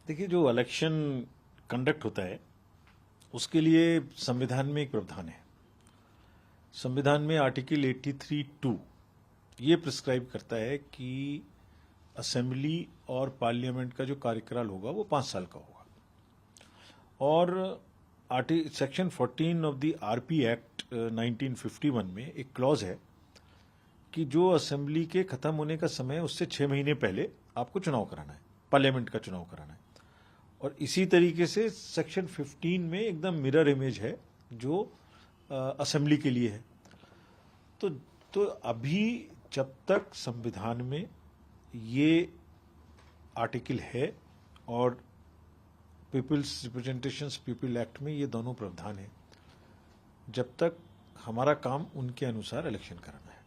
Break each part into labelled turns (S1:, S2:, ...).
S1: देखिए, जो election conduct होता है उसके लिए संविधान में एक प्रावधान है। संविधान में आर्टिकल 83(2) ये प्रिस्क्राइब करता है कि असेंबली और पार्लियामेंट का जो कार्यकाल होगा वो 5 साल का होगा। और section 14 of the RP act 1951 में एक क्लॉज है कि जो असेंबली के खत्म होने का समय है उससे 6 महीने पहले आपको चुनाव कराना है, पार्लियामेंट का चुनाव कराना है। और इसी तरीके से सेक्शन 15 में एकदम मिरर इमेज है जो असेंबली के लिए है। तो अभी जब तक संविधान में ये आर्टिकल है और पीपल्स रिप्रेजेंटेशंस पीपल एक्ट में ये दोनों प्रावधान है, जब तक हमारा काम उनके अनुसार इलेक्शन कराना है।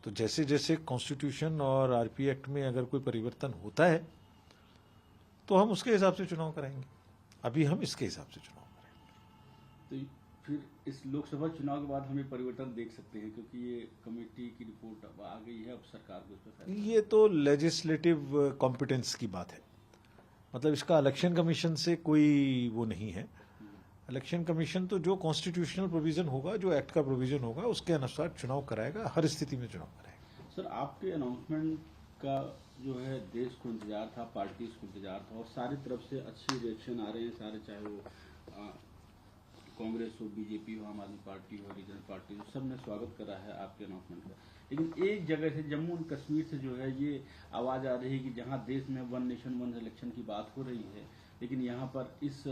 S1: तो जैसे जैसे कॉन्स्टिट्यूशन और आरपी एक्ट में अगर कोई परिवर्तन होता है तो हम उसके हिसाब से चुनाव कराएंगे। अभी हम इसके हिसाब से चुनाव करेंगे।
S2: तो फिर इस लोकसभा चुनाव के बाद हमें परिवर्तन देख सकते हैं, क्योंकि ये कमेटी की रिपोर्ट अब आ गई है, अब सरकार को इस पर
S1: ये तो लेजिस्लेटिव कॉम्पिटेंस की बात है, मतलब इसका इलेक्शन कमीशन से कोई वो नहीं है। इलेक्शन कमीशन तो जो कॉन्स्टिट्यूशनल प्रोविजन होगा, जो एक्ट का प्रोविजन होगा, उसके अनुसार चुनाव कराएगा, हर स्थिति में चुनाव कराएगा।
S2: सर, आपके अनाउंसमेंट का जो है देश को इंतजार था, पार्टीज को इंतजार था, और सारी तरफ से अच्छी रिएक्शन आ रहे हैं सारे, चाहे वो कांग्रेस हो, बीजेपी हो, आम आदमी पार्टी हो, रीजनल पार्टी हो, सब ने स्वागत करा है आपके अनाउंसमेंट का। लेकिन एक जगह से, जम्मू एंड कश्मीर से जो है ये आवाज आ रही है कि जहां देश में वन नेशन वन इलेक्शन की बात हो रही है, लेकिन यहाँ पर इस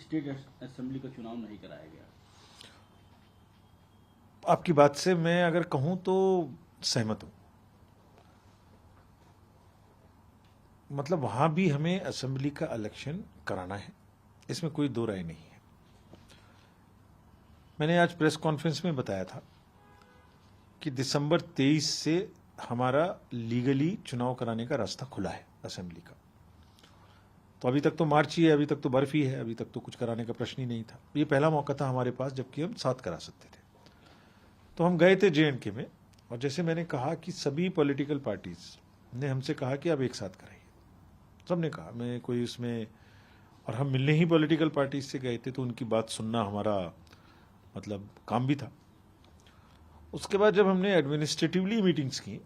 S2: स्टेट असेंबली का चुनाव नहीं कराया गया।
S1: आपकी बात से मैं अगर कहूं तो सहमत हूं। मतलब वहां भी हमें असेंबली का इलेक्शन कराना है, इसमें कोई दो राय नहीं है। मैंने आज प्रेस कॉन्फ्रेंस में बताया था कि दिसंबर 23 से हमारा लीगली चुनाव कराने का रास्ता खुला है असेंबली का। तो अभी तक तो मार्च ही है, अभी तक तो बर्फ ही है, अभी तक तो कुछ कराने का प्रश्न ही नहीं था। ये पहला मौका था हमारे पास जबकि हम 7 करा सकते थे। तो हम गए थे JNK में, और जैसे मैंने कहा कि सभी पॉलिटिकल पार्टीज ने हमसे कहा कि अब एक साथ कराइए। सबने कहा, मैं कोई उसमें, और हम मिलने ही पॉलिटिकल पार्टीज से गए थे तो उनकी बात सुनना हमारा मतलब काम भी था। उसके बाद जब हमने एडमिनिस्ट्रेटिवली मीटिंग्स की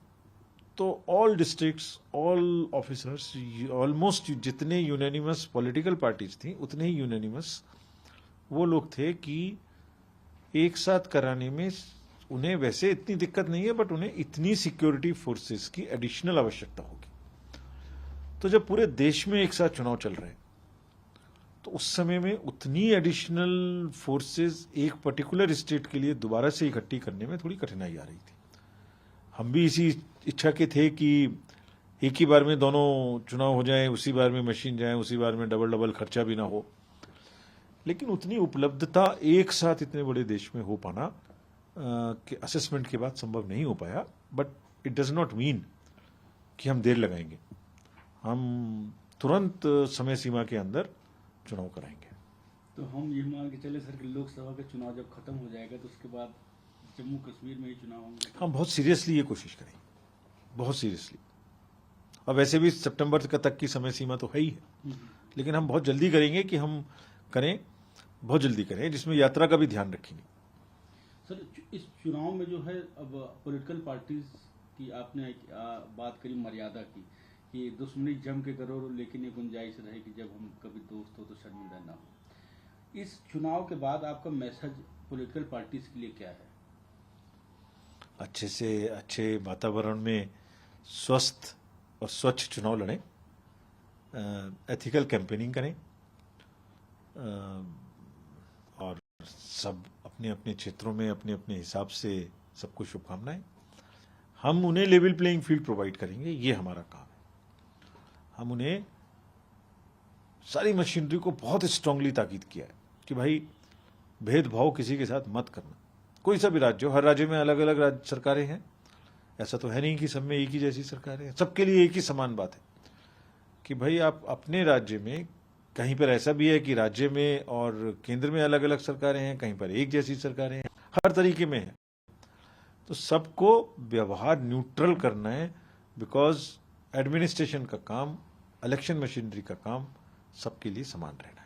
S1: तो all districts, all officers, almost जितने यूनानिमस पॉलिटिकल पार्टीज थी उतने ही यूनानिमस वो लोग थे कि एक साथ कराने में उन्हें वैसे इतनी दिक्कत नहीं है, बट उन्हें इतनी सिक्योरिटी फोर्सेस की एडिशनल आवश्यकता होगी। तो जब पूरे देश में एक साथ चुनाव चल रहे हैं तो उस समय में उतनी एडिशनल फोर्सेस एक पर्टिकुलर स्टेट के लिए दोबारा से इकट्ठी करने में थोड़ी कठिनाई आ रही थी। हम भी इसी इच्छा के थे कि एक ही बार में दोनों चुनाव हो जाए, उसी बार में मशीन जाए, उसी बार में डबल डबल खर्चा भी ना हो। लेकिन उतनी उपलब्धता एक साथ इतने बड़े देश में हो पाना कि असेसमेंट के बाद संभव नहीं हो पाया। But it does not mean कि हम देर लगाएंगे, हम तुरंत समय सीमा के अंदर चुनाव कराएंगे।
S2: तो हम ये मान के चले सर कि लोकसभा का चुनाव जब खत्म हो जाएगा तो उसके बाद जम्मू कश्मीर में ही चुनाव होंगे?
S1: हम बहुत सीरियसली ये कोशिश करेंगे, बहुत सीरियसली। और वैसे भी सितंबर तक की समय सीमा तो है ही है, लेकिन हम बहुत जल्दी करेंगे कि हम करें, बहुत जल्दी करें, जिसमें यात्रा का भी ध्यान रखेंगे।
S2: सर, इस चुनाव में जो है अब पॉलिटिकल पार्टीज की आपने बात करी मर्यादा की कि दुश्मनी जम के करो, लेकिन ये गुंजाइश रहे कि जब हम कभी दोस्त हो तो शर्मिंदा ना हो। इस चुनाव के बाद आपका मैसेज पॉलिटिकल पार्टीज के लिए क्या है?
S1: अच्छे से अच्छे वातावरण में स्वस्थ और स्वच्छ चुनाव लड़ें, एथिकल कैंपेनिंग करें, और सब अपने अपने क्षेत्रों में अपने अपने हिसाब से सबको शुभकामनाएं। हम उन्हें लेवल प्लेइंग फील्ड प्रोवाइड करेंगे, ये हमारा काम है। हम उन्हें सारी मशीनरी को बहुत स्ट्रांगली ताकीद किया है कि भाई भेदभाव किसी के साथ मत करना। कोई सा भी राज्य हो, हर राज्य में अलग अलग राज्य सरकारें हैं, ऐसा तो है नहीं कि सब में एक ही जैसी सरकारें हैं। सबके लिए एक ही समान बात है कि भाई आप अपने राज्य में, कहीं पर ऐसा भी है कि राज्य में और केंद्र में अलग अलग सरकारें हैं, कहीं पर एक जैसी सरकारें हैं, हर तरीके में है। तो सबको व्यवहार न्यूट्रल करना है, बिकॉज एडमिनिस्ट्रेशन का काम इलेक्शन मशीनरी का काम सबके लिए समान रहना